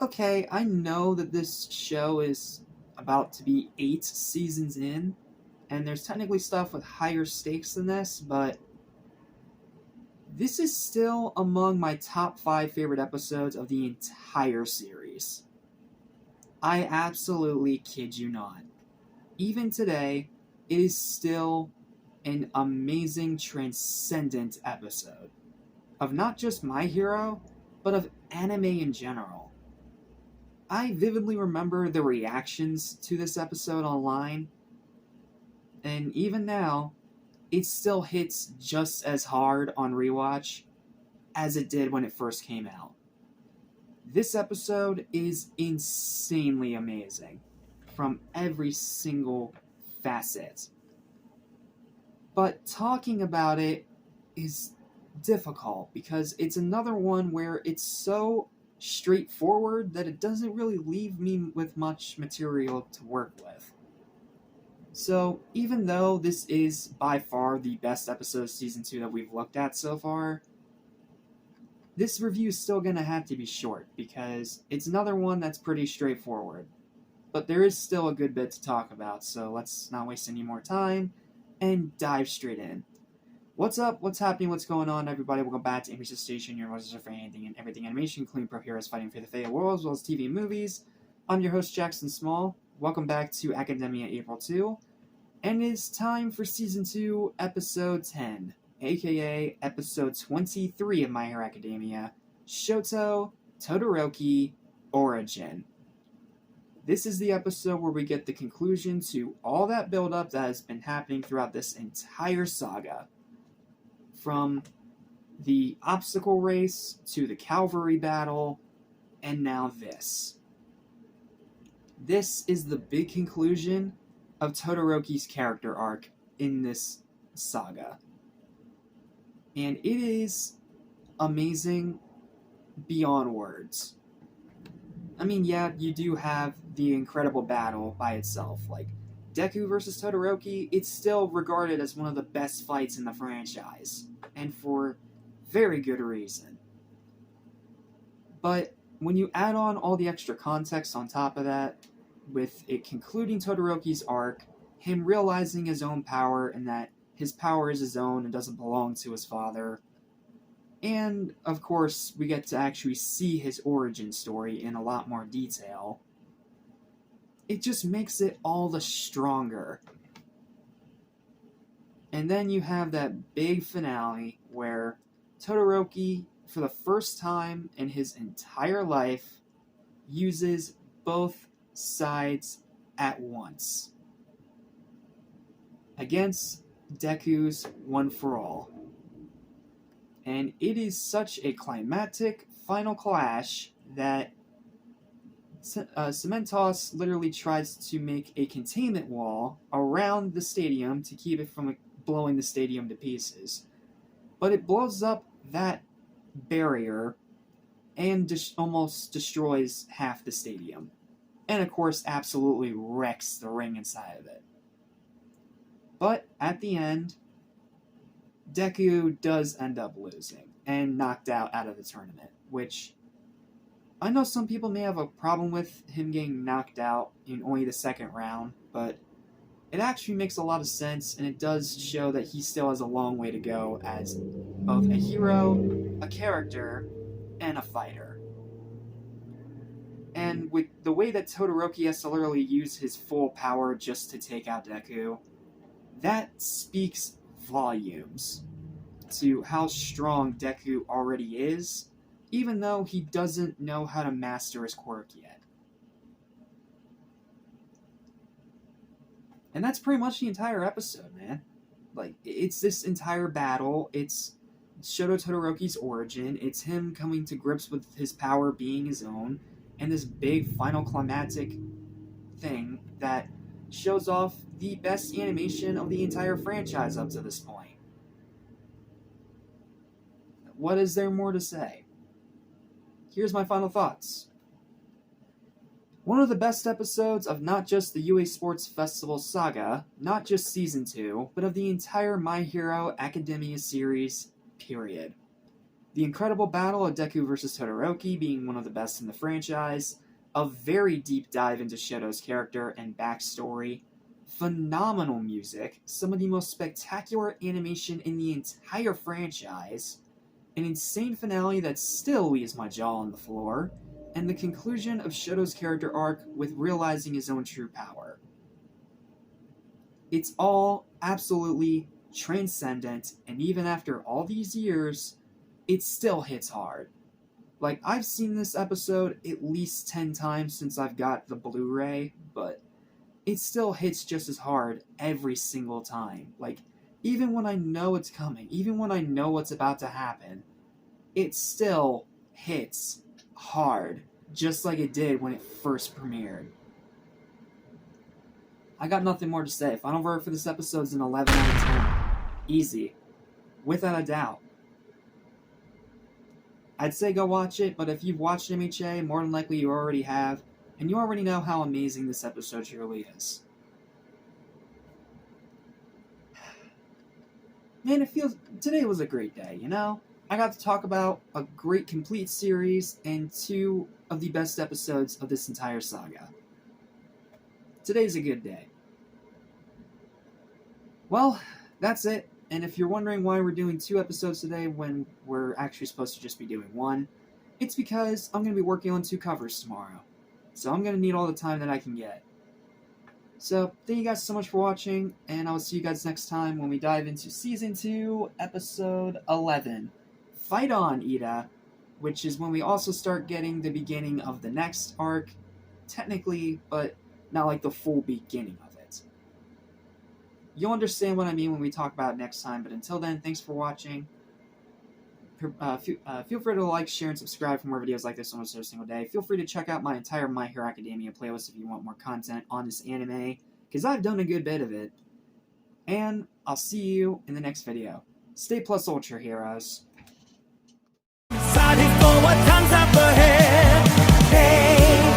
Okay, I know that this show is about to be 8 seasons in, and there's technically stuff with higher stakes than this, but this is still among my top 5 favorite episodes of the entire series. I absolutely kid you not. Even today, it is still an amazing, transcendent episode of not just My Hero, but of anime in general. I vividly remember the reactions to this episode online, and even now, it still hits just as hard on rewatch as it did when it first came out. This episode is insanely amazing from every single facet. But talking about it is difficult because it's another one where it's so straightforward that it doesn't really leave me with much material to work with. So, even though this is by far the best episode of Season 2 that we've looked at so far, this review is still going to have to be short because it's another one that's pretty straightforward. But there is still a good bit to talk about, so let's not waste any more time and dive straight in. What's up? What's happening? What's going on, everybody? Welcome back to Amy's Station, your voices for anything and everything animation, including pro heroes fighting for the fate of the world, as well as TV and movies. I'm your host, Jackson Small. Welcome back to Academia April 2. And it's time for Season 2, Episode 10, aka Episode 23 of My Hero Academia, Shoto, Todoroki, Origin. This is the episode where we get the conclusion to all that build-up that has been happening throughout this entire saga. From the obstacle race, to the cavalry battle, and now this. This is the big conclusion of Todoroki's character arc in this saga. And it is amazing beyond words. I mean, yeah, you do have the incredible battle by itself. Like, Deku versus Todoroki, it's still regarded as one of the best fights in the franchise. And for very good reason. But when you add on all the extra context on top of that, with it concluding Todoroki's arc, him realizing his own power and that his power is his own and doesn't belong to his father, and, of course, we get to actually see his origin story in a lot more detail. It just makes it all the stronger. And then you have that big finale where Todoroki, for the first time in his entire life, uses both sides at once. Against Deku's One for All. And it is such a climactic final clash that Cementos literally tries to make a containment wall around the stadium to keep it from blowing the stadium to pieces. But it blows up that barrier and almost destroys half the stadium. And of course, absolutely wrecks the ring inside of it. But at the end, Deku does end up losing and knocked out of the tournament, which I know some people may have a problem with him getting knocked out in only the second round, but it actually makes a lot of sense, and it does show that he still has a long way to go as both a hero, a character, and a fighter. And with the way that Todoroki has to literally use his full power just to take out Deku, that speaks volumes to how strong Deku already is, even though he doesn't know how to master his quirk yet. And that's pretty much the entire episode, man. Like, it's this entire battle, it's Shoto Todoroki's origin, it's him coming to grips with his power being his own, and this big final climactic thing that shows off the best animation of the entire franchise up to this point. What is there more to say? Here's my final thoughts. One of the best episodes of not just the UA Sports Festival saga, not just Season 2, but of the entire My Hero Academia series, period. The incredible battle of Deku vs. Todoroki being one of the best in the franchise, a very deep dive into Shoto's character and backstory, phenomenal music, some of the most spectacular animation in the entire franchise, an insane finale that still leaves my jaw on the floor, and the conclusion of Shoto's character arc with realizing his own true power. It's all absolutely transcendent, and even after all these years, it still hits hard. Like, I've seen this episode at least 10 times since I've got the Blu-ray, but it still hits just as hard every single time. Like, even when I know it's coming, even when I know what's about to happen, it still hits hard, just like it did when it first premiered. I got nothing more to say. Final verdict for this episode is an 11 out of 10. Easy. Without a doubt. I'd say go watch it, but if you've watched MHA, more than likely you already have, and you already know how amazing this episode truly is. Man, today was a great day, you know? I got to talk about a great complete series and 2 of the best episodes of this entire saga. Today's a good day. Well, that's it. And if you're wondering why we're doing 2 episodes today when we're actually supposed to just be doing 1, it's because I'm going to be working on 2 covers tomorrow. So I'm going to need all the time that I can get. So, thank you guys so much for watching, and I will see you guys next time when we dive into Season 2, Episode 11. Fight On, Ida, which is when we also start getting the beginning of the next arc, technically, but not like the full beginning of it. You'll understand what I mean when we talk about it next time, but until then, thanks for watching. Feel free to like, share, and subscribe for more videos like this almost every single day. Feel free to check out my entire My Hero Academia playlist if you want more content on this anime, because I've done a good bit of it. And I'll see you in the next video. Stay plus ultra, heroes. Excited for what comes up ahead. Hey,